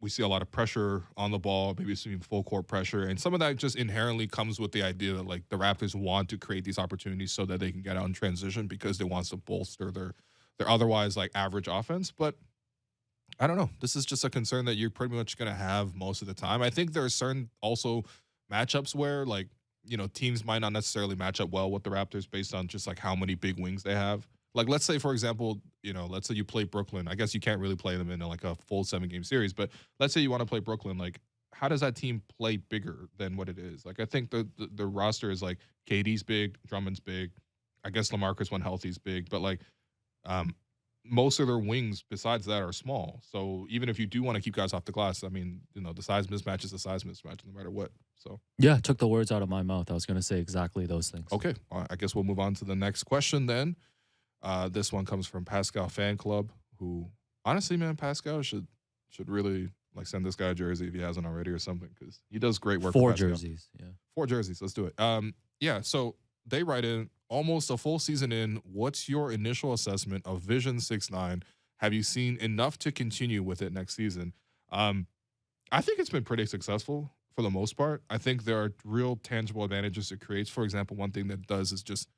We see a lot of pressure on the ball, maybe some full court pressure. And some of that just inherently comes with the idea that like the Raptors want to create these opportunities so that they can get out in transition because they want to bolster their otherwise like average offense. But I don't know. This is just a concern that you're pretty much going to have most of the time. I think there are certain also matchups where like, teams might not necessarily match up well with the Raptors based on just like how many big wings they have. Like, let's say, for example, let's say you play Brooklyn. I guess you can't really play them in like a full 7-game series, but let's say you want to play Brooklyn. Like, how does that team play bigger than what it is? Like, I think the roster is like KD's big, Drummond's big. I guess LaMarcus when healthy is big, but like most of their wings besides that are small. So even if you do want to keep guys off the glass, I mean, the size mismatch is the size mismatch no matter what. So Yeah, took the words out of my mouth. I was going to say exactly those things. okay, I guess we'll move on to the next question then. This one comes from Pascal Fan Club, who honestly, man, Pascal should really like send this guy a jersey if he hasn't already or something, because he does great work. 4 jerseys, yeah. 4 jerseys. Let's do it. Yeah. So they write in, almost a full season in, what's your initial assessment of Vision 6'9"? Have you seen enough to continue with it next season? I think it's been pretty successful for the most part. I think there are real tangible advantages it creates. For example, one thing that does is just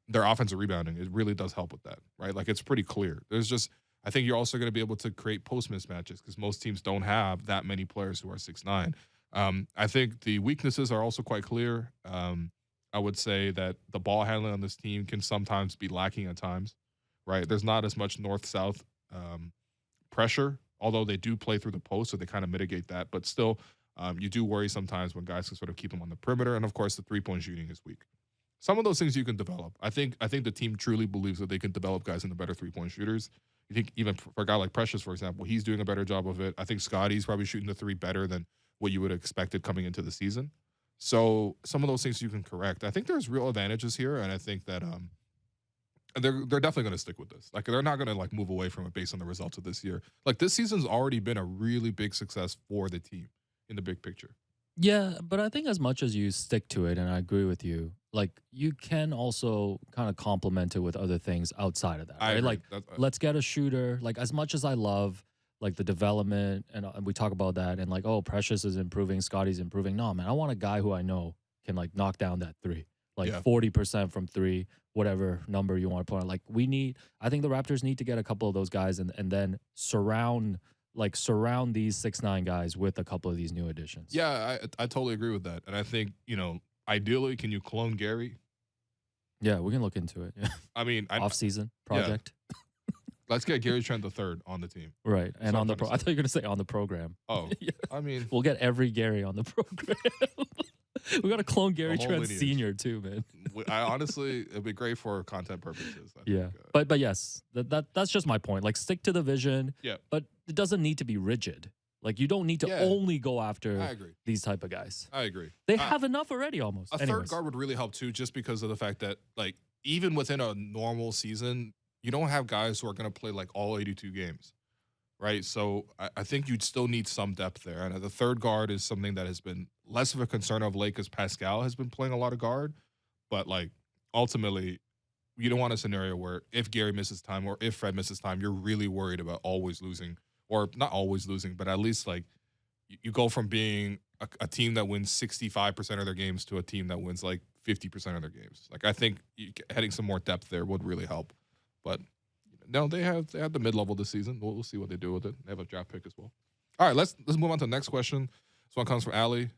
their offensive rebounding. It really does help with that, right? Like, it's pretty clear. I think you're also going to be able to create post mismatches because most teams don't have that many players who are 6'9". I think the weaknesses are also quite clear. I would say that the ball handling on this team can sometimes be lacking at times, right? There's not as much north-south pressure, although they do play through the post, so they kind of mitigate that. But still, you do worry sometimes when guys can sort of keep them on the perimeter. And, of course, the three-point shooting is weak. Some of those things you can develop. I think the team truly believes that they can develop guys into better three-point shooters. You think even for a guy like Precious, for example, he's doing a better job of it. I think Scotty's probably shooting the three better than what you would have expected coming into the season. So some of those things you can correct. I think there's real advantages here, and I think that they're definitely going to stick with this. Like, they're not going to like move away from it based on the results of this year. Like, this season's already been a really big success for the team in the big picture. Yeah, but I think as much as you stick to it, and I agree with you, like, you can also kind of complement it with other things outside of that. I Right? agree. Like, let's get a shooter. Like, as much as I love like the development, and we talk about that, and like, oh, Precious is improving, Scotty's improving. No, man, I want a guy who I know can like knock down that three, like 40% from three, whatever number you want to put on. Like, I think the Raptors need to get a couple of those guys and then surround these 6'9" guys with a couple of these new additions. Yeah, I totally agree with that. And I think, ideally, can you clone Gary? Yeah, we can look into it. Yeah. I mean, off-season project. Yeah. Let's get Gary Trent III on the team. Right. And on the I thought you were going to say on the program. Oh, yeah. I mean, we'll get every Gary on the program. We got to clone Gary Trent lineage. Sr. too, man. I honestly, it'd be great for content purposes. I think, but yes, that's just my point. Like, stick to the vision. Yeah. But it doesn't need to be rigid. Like, you don't need to only go after these type of guys. I agree. They have enough already almost. A third guard would really help too, just because of the fact that, like, even within a normal season, you don't have guys who are going to play like all 82 games, right? So I think you'd still need some depth there. And the third guard is something that has been less of a concern of late because Pascal has been playing a lot of guard. But, like, ultimately, you don't want a scenario where if Gary misses time or if Fred misses time, you're really worried about always losing, or not always losing, but at least, like, you go from being a team that wins 65% of their games to a team that wins like 50% of their games. Like, I think adding some more depth there would really help. But no, they had the mid-level this season. We'll see what they do with it. They have a draft pick as well. All right, let's move on to the next question. This one comes from Allie.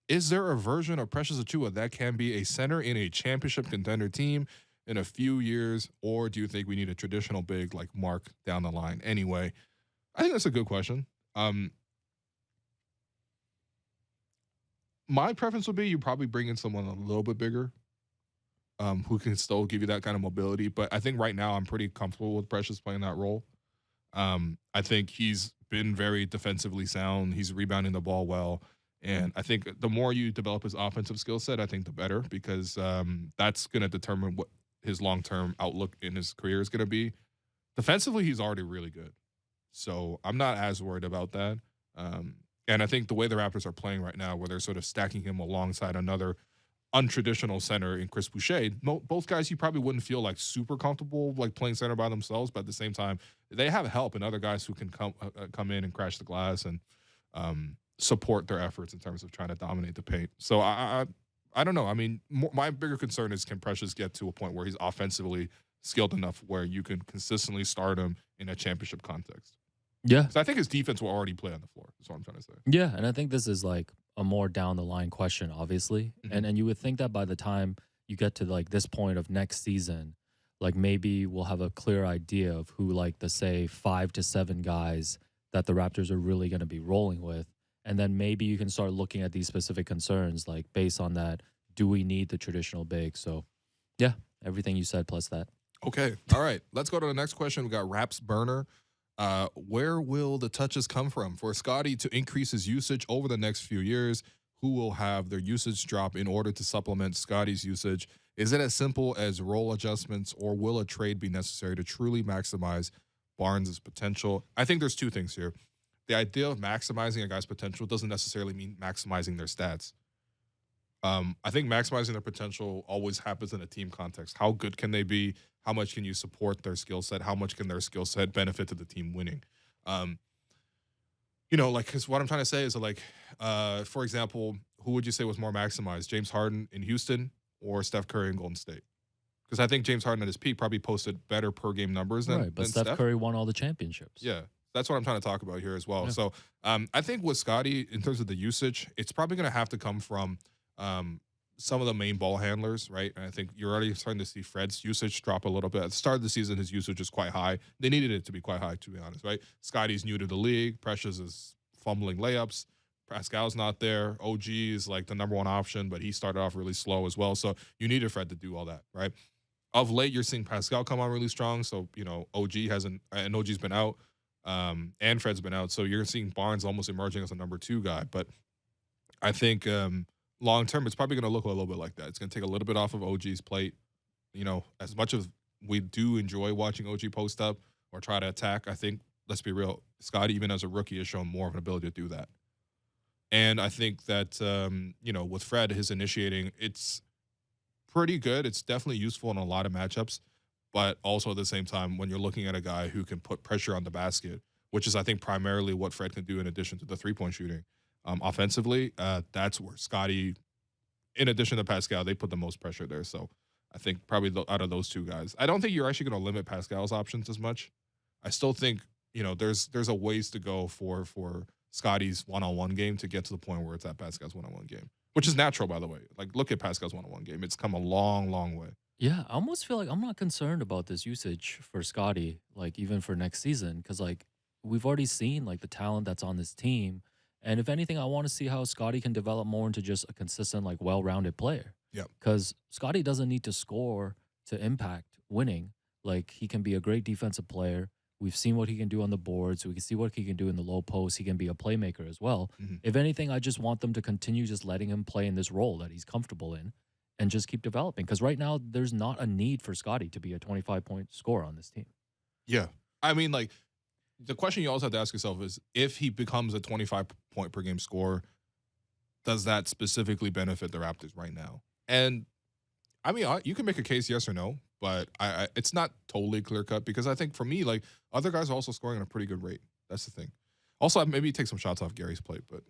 Is there a version of Precious Achiuwa that can be a center in a championship contender team in a few years, or do you think we need a traditional big like Mark down the line? Anyway, I think that's a good question. My preference would be you probably bring in someone a little bit bigger, who can still give you that kind of mobility. But I think right now I'm pretty comfortable with Precious playing that role. I think he's been very defensively sound. He's rebounding the ball well. And I think the more you develop his offensive skill set, I think the better, because that's going to determine what his long-term outlook in his career is going to be. Defensively, he's already really good. So I'm not as worried about that. And I think the way the Raptors are playing right now, where they're sort of stacking him alongside another untraditional center in Chris Boucher, both guys you probably wouldn't feel like super comfortable like playing center by themselves, but at the same time, they have help and other guys who can come in and crash the glass and support their efforts in terms of trying to dominate the paint. So I don't know. I mean, my bigger concern is, can Precious get to a point where he's offensively skilled enough where you can consistently start him in a championship context? Yeah. So I think his defense will already play on the floor. That's what I'm trying to say. Yeah, and I think this is like a more down the line question, obviously. Mm-hmm. And you would think that by the time you get to like this point of next season, like maybe we'll have a clear idea of who like the say 5 to 7 guys that the Raptors are really going to be rolling with. And then maybe you can start looking at these specific concerns, like based on that, do we need the traditional big? So, yeah, everything you said plus that. Okay. All right. Let's go to the next question. We got Raps Burner. Where will the touches come from for Scotty to increase his usage over the next few years? Who will have their usage drop in order to supplement Scotty's usage? Is it as simple as role adjustments, or will a trade be necessary to truly maximize Barnes' potential? I think there's two things here. The idea of maximizing a guy's potential doesn't necessarily mean maximizing their stats. I think maximizing their potential always happens in a team context. How good can they be? How much can you support their skill set? How much can their skill set benefit to the team winning? Because what I'm trying to say is like, for example, who would you say was more maximized? James Harden in Houston or Steph Curry in Golden State? Because I think James Harden at his peak probably posted better per game numbers than, but Steph Curry won all the championships. Yeah, that's what I'm trying to talk about here as well. Yeah. So I think with Scotty, in terms of the usage, it's probably going to have to come from some of the main ball handlers, right? And I think you're already starting to see Fred's usage drop a little bit. At the start of the season, his usage is quite high. They needed it to be quite high, to be honest, right? Scotty's new to the league. Precious is fumbling layups. Pascal's not there. OG is like the number one option, but he started off really slow as well. So you needed Fred to do all that, right? Of late, you're seeing Pascal come on really strong. So, OG hasn't, and OG's been out, and Fred's been out. So you're seeing Barnes almost emerging as a number two guy. But I think long term, it's probably going to look a little bit like that. It's going to take a little bit off of OG's plate. As much as we do enjoy watching OG post up or try to attack, I think, let's be real, Scotty, even as a rookie, has shown more of an ability to do that. And I think that, with Fred, his initiating, it's pretty good. It's definitely useful in a lot of matchups. But also at the same time, when you're looking at a guy who can put pressure on the basket, which is, I think, primarily what Fred can do in addition to the three-point shooting. Offensively, that's where Scotty, in addition to Pascal, they put the most pressure there. So I think probably out of those two guys, I don't think you're actually going to limit Pascal's options as much. I still think, there's a ways to go for Scotty's one-on-one game to get to the point where it's at Pascal's one-on-one game, which is natural, by the way. Like, look at Pascal's one-on-one game. It's come a long, long way. Yeah, I almost feel like I'm not concerned about this usage for Scotty, like even for next season, because like we've already seen like the talent that's on this team. And if anything, I want to see how Scotty can develop more into just a consistent, like well-rounded player. Yeah. Because Scotty doesn't need to score to impact winning. Like, he can be a great defensive player. We've seen what he can do on the boards. We can see what he can do in the low post. He can be a playmaker as well. Mm-hmm. If anything, I just want them to continue just letting him play in this role that he's comfortable in and just keep developing. Because right now, there's not a need for Scotty to be a 25-point scorer on this team. Yeah. I mean, like, the question you also have to ask yourself is, if he becomes a 25-point per game scorer, does that specifically benefit the Raptors right now? And, I mean, you can make a case yes or no, but it's not totally clear-cut, because I think for me, like, other guys are also scoring at a pretty good rate. That's the thing. Also, maybe take some shots off Gary's plate, but,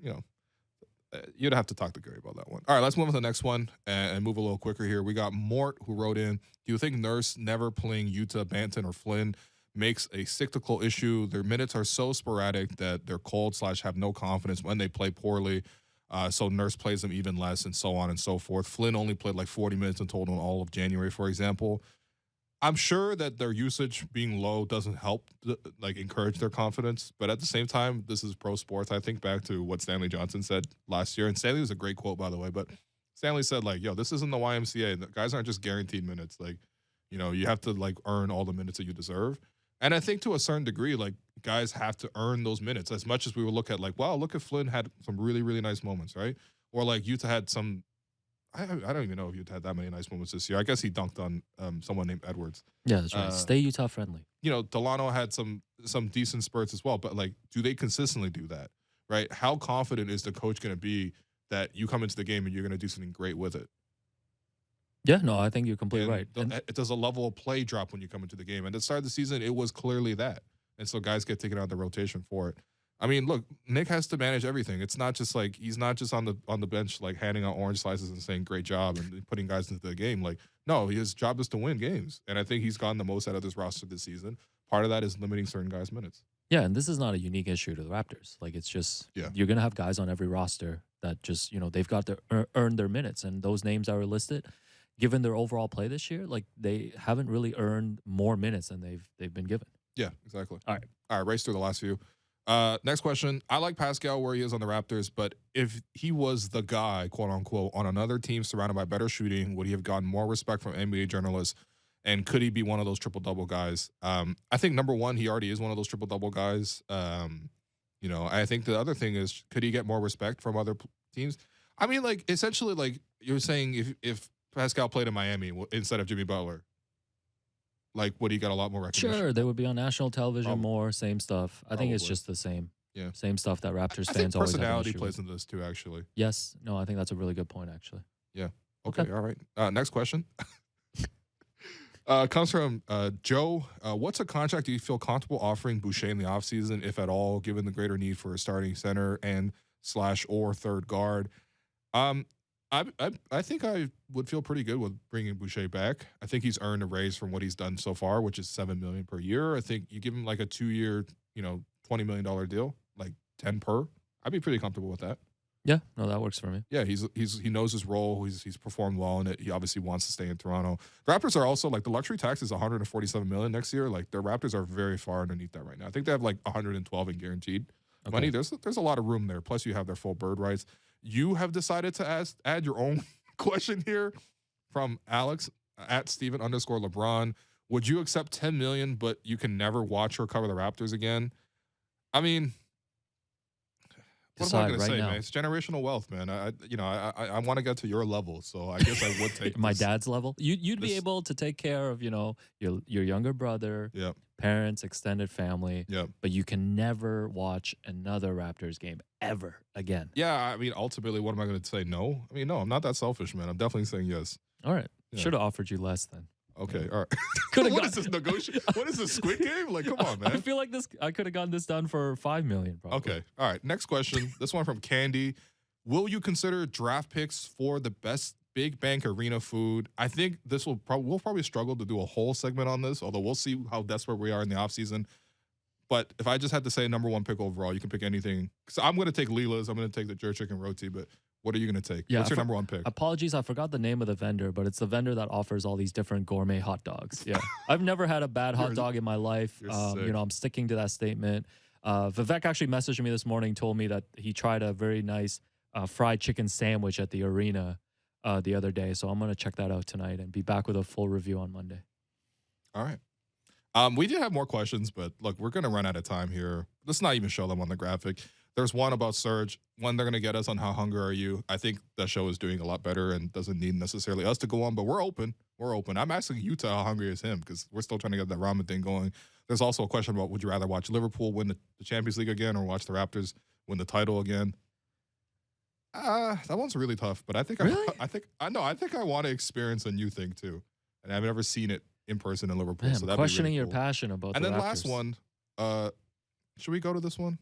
you'd have to talk to Gary about that one. All right, let's move on to the next one and move a little quicker here. We got Mort, who wrote in, do you think Nurse never playing Utah, Banton, or Flynn makes a cyclical issue? Their minutes are so sporadic that they're cold/have no confidence when they play poorly. So Nurse plays them even less, and so on and so forth. Flynn only played like 40 minutes in total in all of January, for example. I'm sure that their usage being low doesn't help, encourage their confidence. But at the same time, this is pro sports. I think back to what Stanley Johnson said last year. And Stanley was a great quote, by the way. But Stanley said, this isn't the YMCA. The guys aren't just guaranteed minutes. You have to, earn all the minutes that you deserve. And I think to a certain degree, guys have to earn those minutes, as much as we would look at, look at Flynn had some really, really nice moments, right? Or, Utah had some, I don't even know if Utah had that many nice moments this year. I guess he dunked on someone named Edwards. Yeah, that's right. Stay Utah friendly. Delano had some decent spurts as well, but, do they consistently do that, right? How confident is the coach going to be that you come into the game and you're going to do something great with it? Yeah, no, I think you're completely right. Does a level of play drop when you come into the game? And at the start of the season, it was clearly that. And so guys get taken out of the rotation for it. I mean, look, Nick has to manage everything. It's not just he's not just on the bench handing out orange slices and saying great job and putting guys into the game. No, his job is to win games. And I think he's gotten the most out of this roster this season. Part of that is limiting certain guys' minutes. Yeah, and this is not a unique issue to the Raptors. It's just you're going to have guys on every roster that just, they've got to earn their minutes. And those names that were listed, given their overall play this year, they haven't really earned more minutes than they've been given. Yeah, exactly. All right, race through the last few. Next question. I like Pascal where he is on the Raptors, but if he was the guy, quote unquote, on another team surrounded by better shooting, would he have gotten more respect from NBA journalists? And could he be one of those triple-double guys? I think, number one, he already is one of those triple-double guys. I think the other thing is, could he get more respect from other teams? I mean, like, essentially, like, you're saying if Pascal played in Miami instead of Jimmy Butler, like, would he get a lot more recognition? Sure, they would be on national television more, same stuff. I think it's just the same. Yeah. Same stuff that Raptors I fans think always have an personality issue plays with. into this too, actually. Yes. No, I think that's a really good point, actually. Yeah. Okay. All right. Next question. Comes from Joe. What's a contract do you feel comfortable offering Boucher in the offseason, if at all, given the greater need for a starting center and /or third guard? I think I would feel pretty good with bringing Boucher back. I think he's earned a raise from what he's done so far, which is $7 million per year. I think you give him like a 2-year, $20 million deal, like 10 per. I'd be pretty comfortable with that. Yeah, no, that works for me. Yeah, he knows his role. He's performed well in it. He obviously wants to stay in Toronto. The Raptors are also, like, the luxury tax is $147 million next year. Like, the Raptors are very far underneath that right now. I think they have like 112 in guaranteed money. There's a lot of room there. Plus, you have their full bird rights. You have decided to add your own question here from Alex at Steven_LeBron. Would you accept $10 million, but you can never watch or cover the Raptors again? I mean, what am I going to say, man? It's generational wealth, man. I want to get to your level, so I guess I would take my dad's level. You'd be able to take care of your younger brother, parents, extended family, but you can never watch another Raptors game ever again. Yeah, I mean, ultimately, what am I going to say? No? I mean, no, I'm not that selfish, man. I'm definitely saying yes. All right. Yeah. Should have offered you less then. Okay, all right. What is this negotiation? What is this, Squid Game? Like, come on, man. I feel like I could have gotten this done for $5 million, probably. Okay, all right. Next question. This one from Candy. Will you consider draft picks for the best big bank arena food? I think we'll probably struggle to do a whole segment on this, although we'll see how desperate we are in the offseason. But if I just had to say number one pick overall, you can pick anything. So I'm going to take Leela's. I'm going to take the jerk chicken roti, but what are you going to take? Yeah, what's your number one pick? Apologies, I forgot the name of the vendor, but it's the vendor that offers all these different gourmet hot dogs. Yeah, I've never had a bad hot dog in my life. I'm sticking to that statement. Vivek actually messaged me this morning, told me that he tried a very nice fried chicken sandwich at the arena the other day. So I'm going to check that out tonight and be back with a full review on Monday. All right. We did have more questions, but look, we're going to run out of time here. Let's not even show them on the graphic. There's one about Serge. One, they're going to get us on how hungry are you. I think that show is doing a lot better and doesn't need necessarily us to go on, but we're open. We're open. I'm asking you to how hungry is him because we're still trying to get that ramen thing going. There's also a question about would you rather watch Liverpool win the Champions League again or watch the Raptors win the title again? That one's really tough, but I think I want to experience a new thing too, and I've never seen it in person in Liverpool. Man, so that'd questioning be really your cool. passion about And the then Raptors. last one, should we go to this one?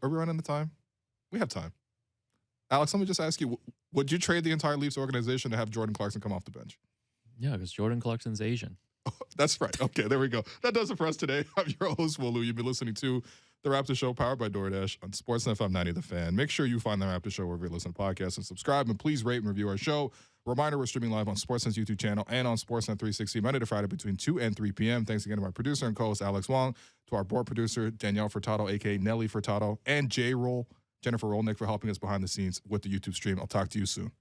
Are we running out of time? We have time. Alex, let me just ask you, would you trade the entire Leafs organization to have Jordan Clarkson come off the bench? Yeah, because Jordan Clarkson's Asian. That's right. Okay, there we go. That does it for us today. I'm your host, Wolu. You've been listening to The Raptors Show, powered by DoorDash on Sportsnet 590 The Fan. Make sure you find The Raptors Show wherever you listen to podcasts and subscribe, and please rate and review our show. Reminder, we're streaming live on Sportsnet's YouTube channel and on Sportsnet 360 Monday to Friday between 2 and 3 p.m. Thanks again to my producer and co-host, Alex Wong, to our board producer, Danielle Furtado, a.k.a. Nelly Furtado, and Jennifer Rolnick for helping us behind the scenes with the YouTube stream. I'll talk to you soon.